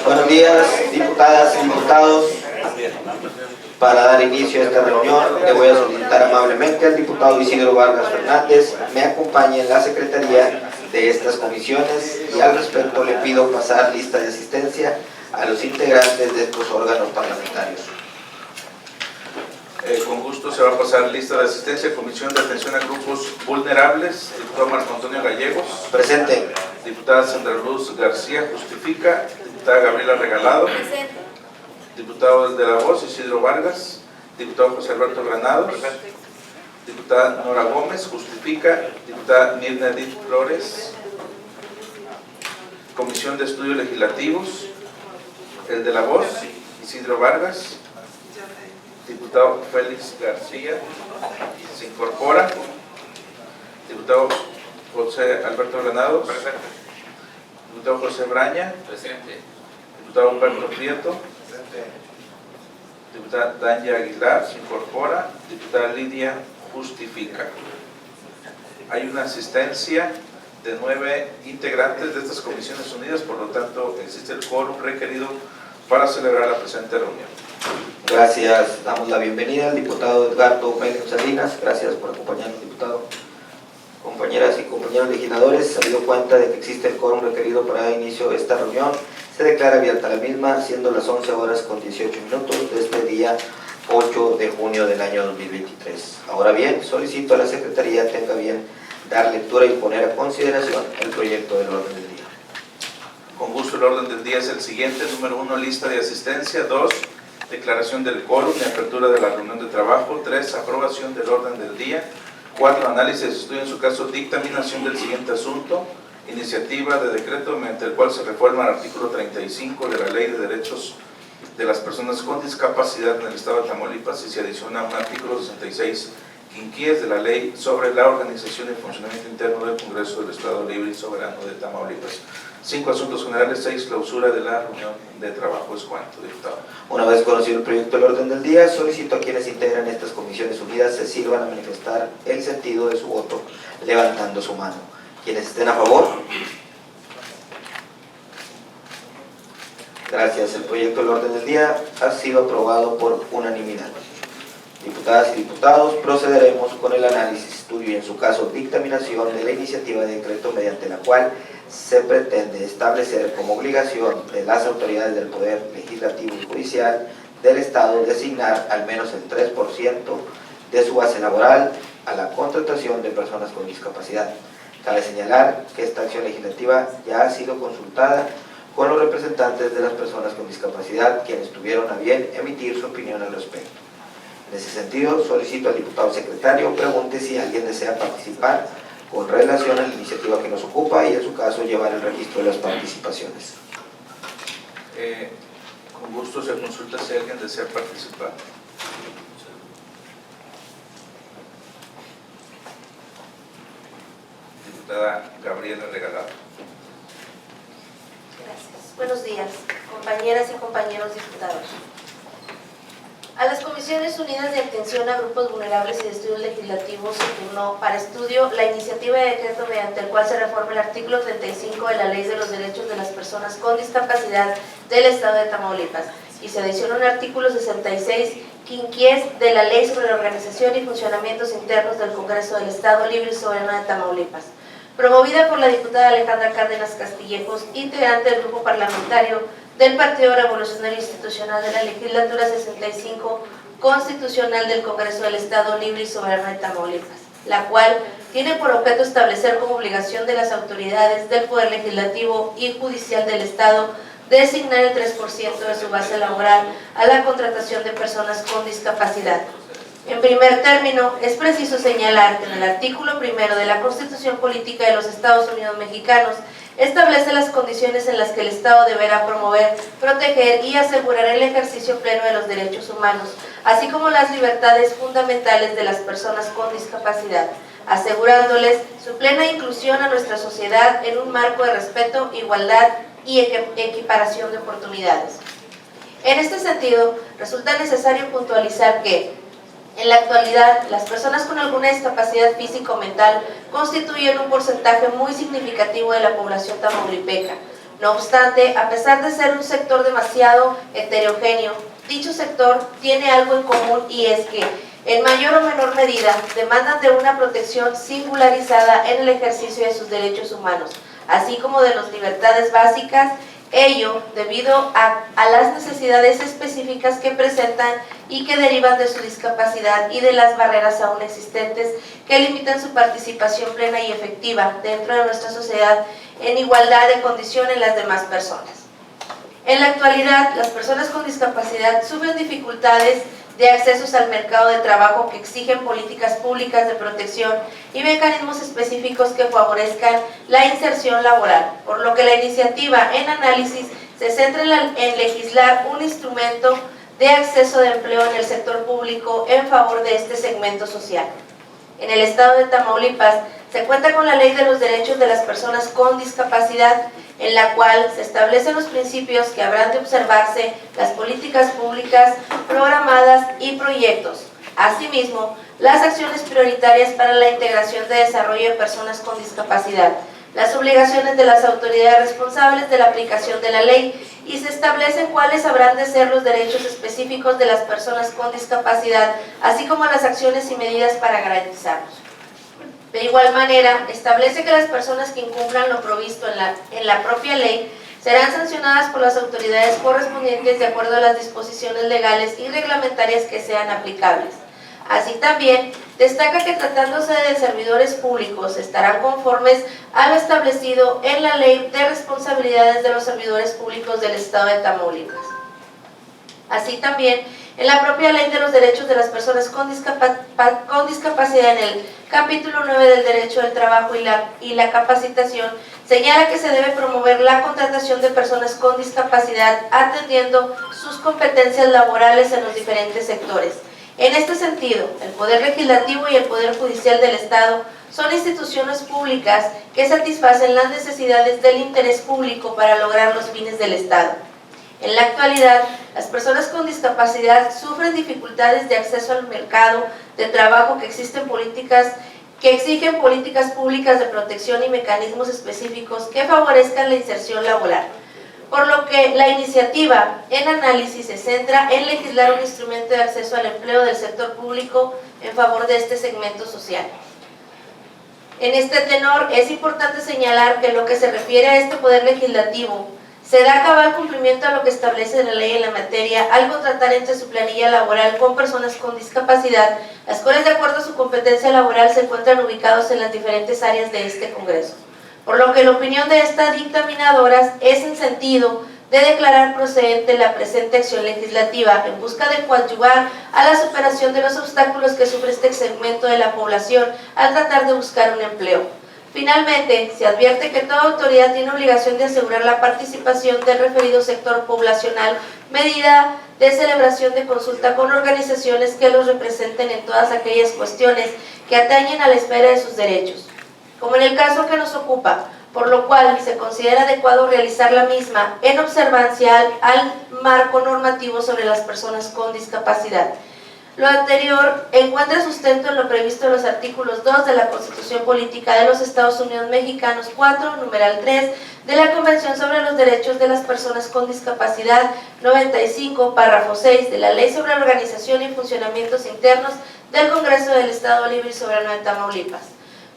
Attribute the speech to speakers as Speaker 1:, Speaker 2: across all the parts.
Speaker 1: Buenos días, diputadas y diputados. Para dar inicio a esta reunión, le voy a solicitar amablemente al diputado Isidro Vargas Fernández me acompañe en la secretaría de estas comisiones y al respecto le pido pasar lista de asistencia a los integrantes de estos órganos parlamentarios.
Speaker 2: Con gusto se va a pasar lista de asistencia. Comisión de Atención a Grupos Vulnerables, diputado Marco Antonio Gallegos.
Speaker 1: Presente.
Speaker 2: Diputada Sandra Luz García, justifica. Diputada Gabriela Regalado.
Speaker 3: Presente.
Speaker 2: Diputado de la Voz, Isidro Vargas. Diputado José Alberto Granados. Diputada Nora Gómez, justifica. Diputada Mirna Edith Flores. Comisión de Estudios Legislativos, el de la Voz, Isidro Vargas. Diputado Félix García, se incorpora. Diputado José Alberto Granados. Presente. Diputado José Braña. Presente. Diputado Humberto Prieto. Presente. Diputada Dania Aguilar, se incorpora. Diputada Lidia justifica. Hay una asistencia de 9 integrantes de estas comisiones unidas, por lo tanto existe el quórum requerido para celebrar la presente reunión.
Speaker 1: Gracias, damos la bienvenida al diputado Edgardo Mélez Salinas. Gracias por acompañarnos, diputado. Compañeras y compañeros legisladores, habido cuenta de que existe el quórum requerido para dar inicio a esta reunión, se declara abierta la misma, siendo las 11 horas con 18 minutos de este día 8 de junio del año 2023. Ahora bien, solicito a la Secretaría tenga bien dar lectura y poner a consideración el proyecto del orden del día.
Speaker 2: Con gusto, el orden del día es el siguiente. Número 1, lista de asistencia. 2, declaración del quórum y apertura de la reunión de trabajo. 3, aprobación del orden del día. 4, análisis de estudio, en su caso dictaminación del siguiente asunto: iniciativa de decreto mediante el cual se reforma el artículo 35 de la Ley de Derechos de las Personas con Discapacidad en el Estado de Tamaulipas y se adiciona un artículo 66 quinquies de la Ley sobre la organización y funcionamiento interno del Congreso del Estado Libre y Soberano de Tamaulipas. 5 asuntos generales, 6 clausura de la reunión de trabajo. ¿Es cuánto, diputado?
Speaker 1: Una vez conocido el proyecto del orden del día, solicito a quienes integran estas comisiones unidas se sirvan a manifestar el sentido de su voto levantando su mano. Quienes estén a favor. Gracias. El proyecto del orden del día ha sido aprobado por unanimidad. Diputadas y diputados, procederemos con el análisis, estudio y en su caso dictaminación de la iniciativa de decreto mediante la cual se pretende establecer como obligación de las autoridades del Poder Legislativo y Judicial del Estado designar al menos el 3% de su base laboral a la contratación de personas con discapacidad. Cabe señalar que esta acción legislativa ya ha sido consultada con los representantes de las personas con discapacidad, quienes tuvieron a bien emitir su opinión al respecto. En ese sentido, solicito al diputado secretario pregunte si alguien desea participar con relación a la iniciativa que nos ocupa y en su caso llevar el registro de las participaciones.
Speaker 2: Con gusto se consulta si alguien desea participar. Diputada Gabriela Regalado.
Speaker 3: Gracias. Buenos días, compañeras y compañeros diputados. A las Comisiones Unidas de Atención a Grupos Vulnerables y de Estudios Legislativos se turnó para estudio la iniciativa de decreto mediante el cual se reforma el artículo 35 de la Ley de los Derechos de las Personas con Discapacidad del Estado de Tamaulipas y se adiciona un artículo 66 quinquies de la Ley sobre la Organización y Funcionamientos Internos del Congreso del Estado Libre y Soberano de Tamaulipas, promovida por la diputada Alejandra Cárdenas Castillejos, integrante del grupo parlamentario del Partido Revolucionario Institucional de la Legislatura 65 Constitucional del Congreso del Estado Libre y Soberano de Tamaulipas, la cual tiene por objeto establecer como obligación de las autoridades del Poder Legislativo y Judicial del Estado designar el 3% de su base laboral a la contratación de personas con discapacidad. En primer término, es preciso señalar que en el artículo 1 de la Constitución Política de los Estados Unidos Mexicanos establece las condiciones en las que el Estado deberá promover, proteger y asegurar el ejercicio pleno de los derechos humanos, así como las libertades fundamentales de las personas con discapacidad, asegurándoles su plena inclusión a nuestra sociedad en un marco de respeto, igualdad y equiparación de oportunidades. En este sentido, resulta necesario puntualizar que, en la actualidad, las personas con alguna discapacidad física o mental constituyen un porcentaje muy significativo de la población tamaulipeca, No obstante, a pesar de ser un sector demasiado heterogéneo, dicho sector tiene algo en común, y es que, en mayor o menor medida, demandan de una protección singularizada en el ejercicio de sus derechos humanos, así como de las libertades básicas, ello debido a las necesidades específicas que presentan y que derivan de su discapacidad y de las barreras aún existentes que limitan su participación plena y efectiva dentro de nuestra sociedad en igualdad de condición en las demás personas. En la actualidad, las personas con discapacidad sufren dificultades de accesos al mercado de trabajo que exigen políticas públicas de protección y mecanismos específicos que favorezcan la inserción laboral, por lo que la iniciativa en análisis se centra en legislar un instrumento de acceso de empleo en el sector público en favor de este segmento social. En el estado de Tamaulipas se cuenta con la Ley de los Derechos de las Personas con Discapacidad, en la cual se establecen los principios que habrán de observarse las políticas públicas programadas y proyectos. Asimismo, las acciones prioritarias para la integración de desarrollo de personas con discapacidad, las obligaciones de las autoridades responsables de la aplicación de la ley, y se establecen cuáles habrán de ser los derechos específicos de las personas con discapacidad, así como las acciones y medidas para garantizarlos. De igual manera, establece que las personas que incumplan lo provisto en la propia ley serán sancionadas por las autoridades correspondientes de acuerdo a las disposiciones legales y reglamentarias que sean aplicables. Así también, destaca que tratándose de servidores públicos estarán conformes a lo establecido en la Ley de Responsabilidades de los Servidores Públicos del Estado de Tamaulipas. Así también, en la propia Ley de los Derechos de las Personas con Discapacidad, en el capítulo 9 del Derecho del Trabajo y la Capacitación, señala que se debe promover la contratación de personas con discapacidad atendiendo sus competencias laborales en los diferentes sectores. En este sentido, el Poder Legislativo y el Poder Judicial del Estado son instituciones públicas que satisfacen las necesidades del interés público para lograr los fines del Estado. En la actualidad, las personas con discapacidad sufren dificultades de acceso al mercado de trabajo que exigen políticas públicas de protección y mecanismos específicos que favorezcan la inserción laboral. Por lo que la iniciativa en análisis se centra en legislar un instrumento de acceso al empleo del sector público en favor de este segmento social. En este tenor, es importante señalar que en lo que se refiere a este poder legislativo, se da cabal cumplimiento a lo que establece la ley en la materia al contratar entre su planilla laboral con personas con discapacidad, las cuales de acuerdo a su competencia laboral se encuentran ubicados en las diferentes áreas de este Congreso. Por lo que la opinión de estas dictaminadoras es en sentido de declarar procedente la presente acción legislativa en busca de coadyuvar a la superación de los obstáculos que sufre este segmento de la población al tratar de buscar un empleo. Finalmente, se advierte que toda autoridad tiene obligación de asegurar la participación del referido sector poblacional, medida de celebración de consulta con organizaciones que los representen en todas aquellas cuestiones que atañen a la esfera de sus derechos, como en el caso que nos ocupa, por lo cual se considera adecuado realizar la misma en observancia al marco normativo sobre las personas con discapacidad. Lo anterior encuentra sustento en lo previsto en los artículos 2 de la Constitución Política de los Estados Unidos Mexicanos, 4, numeral 3, de la Convención sobre los Derechos de las Personas con Discapacidad, 95, párrafo 6, de la Ley sobre la Organización y Funcionamientos Internos del Congreso del Estado Libre y Soberano de Tamaulipas.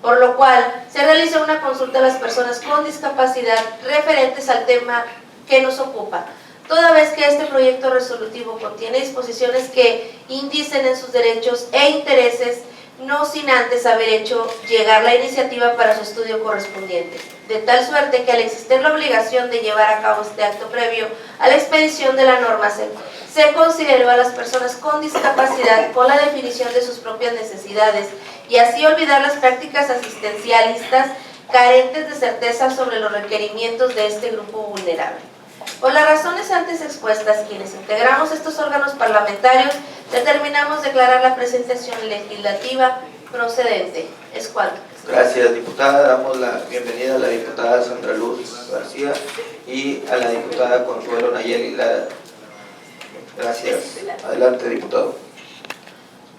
Speaker 3: Por lo cual, se realizó una consulta a las personas con discapacidad referentes al tema que nos ocupa, toda vez que este proyecto resolutivo contiene disposiciones que indicen en sus derechos e intereses, no sin antes haber hecho llegar la iniciativa para su estudio correspondiente, de tal suerte que al existir la obligación de llevar a cabo este acto previo a la expedición de la norma, se consideró a las personas con discapacidad con la definición de sus propias necesidades y así olvidar las prácticas asistencialistas carentes de certeza sobre los requerimientos de este grupo vulnerable. Por las razones antes expuestas, quienes integramos estos órganos parlamentarios, determinamos declarar la presente acción legislativa procedente. Es cuanto.
Speaker 1: Gracias, diputada. Damos la bienvenida a la diputada Sandra Luz García y a la diputada Consuelo Nayeli Lara. Gracias. Adelante, diputado.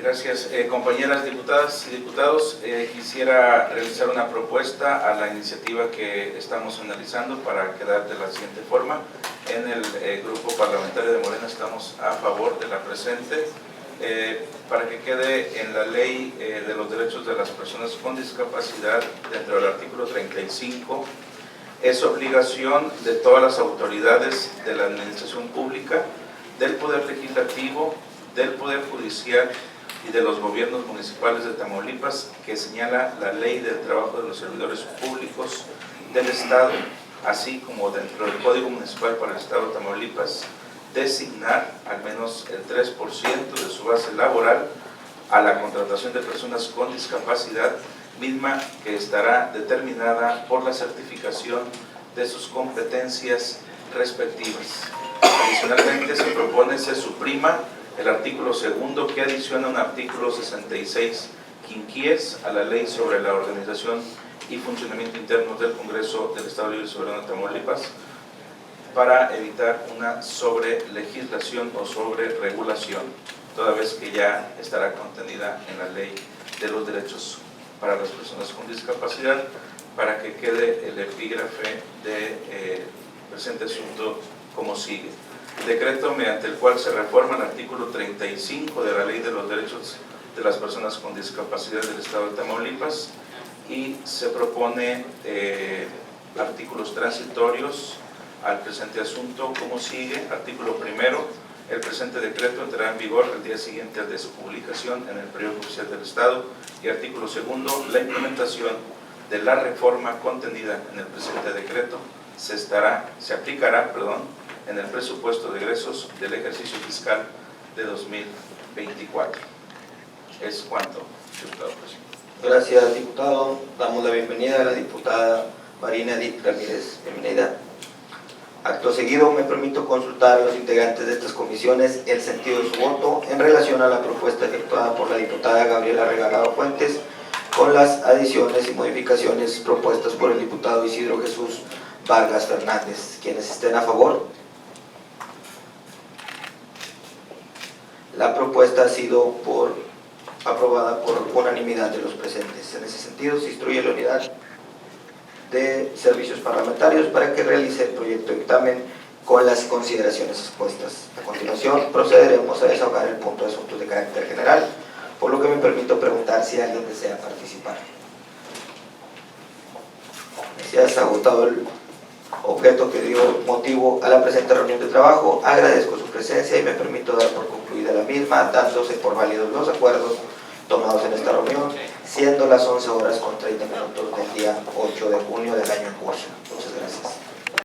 Speaker 2: Gracias. Compañeras diputadas y diputados, quisiera realizar una propuesta a la iniciativa que estamos analizando para quedar de la siguiente forma. En el grupo parlamentario de Morena estamos a favor de la presente, para que quede en la ley de los derechos de las personas con discapacidad dentro del artículo 35. Es obligación de todas las autoridades de la administración pública, del Poder Legislativo, del Poder Judicial y de los gobiernos municipales de Tamaulipas, que señala la Ley del Trabajo de los Servidores Públicos del Estado, así como dentro del Código Municipal para el Estado de Tamaulipas, designar al menos el 3% de su base laboral a la contratación de personas con discapacidad, misma que estará determinada por la certificación de sus competencias respectivas. Adicionalmente, se propone se suprima el artículo segundo, que adiciona un artículo 66 quinquies a la Ley sobre la organización y funcionamiento interno del Congreso del Estado Libre y Soberano de Tamaulipas, para evitar una sobrelegislación o sobreregulación, toda vez que ya estará contenida en la Ley de los Derechos para las Personas con Discapacidad, para que quede el epígrafe de presente asunto como sigue. Decreto mediante el cual se reforma el artículo 35 de la Ley de los Derechos de las Personas con Discapacidad del Estado de Tamaulipas, y se propone artículos transitorios al presente asunto como sigue. Artículo primero: el presente decreto entrará en vigor el día siguiente al de su publicación en el Periódico Oficial del Estado. Y artículo segundo: la implementación de la reforma contenida en el presente decreto se aplicará en el presupuesto de egresos del ejercicio fiscal de 2024. Es cuanto, diputado presidente.
Speaker 1: Gracias, diputado. Damos la bienvenida a la diputada Marina Edith Ramírez. Bienvenida. Acto seguido, me permito consultar a los integrantes de estas comisiones el sentido de su voto en relación a la propuesta efectuada por la diputada Gabriela Regalado Fuentes, con las adiciones y modificaciones propuestas por el diputado Isidro Jesús Vargas Fernández. Quienes estén a favor. La propuesta ha sido aprobada por unanimidad de los presentes. En ese sentido, se instruye la unidad de servicios parlamentarios para que realice el proyecto de dictamen con las consideraciones expuestas. A continuación, procederemos a desahogar el punto de asuntos de carácter general, por lo que me permito preguntar si alguien desea participar. Ya se ha agotado el objeto que dio motivo a la presente reunión de trabajo. Agradezco su presencia y me permito dar por concluida la misma, dándose por válidos los acuerdos tomados en esta reunión, siendo las 11:30 del día 8 de junio del año en curso. Muchas gracias.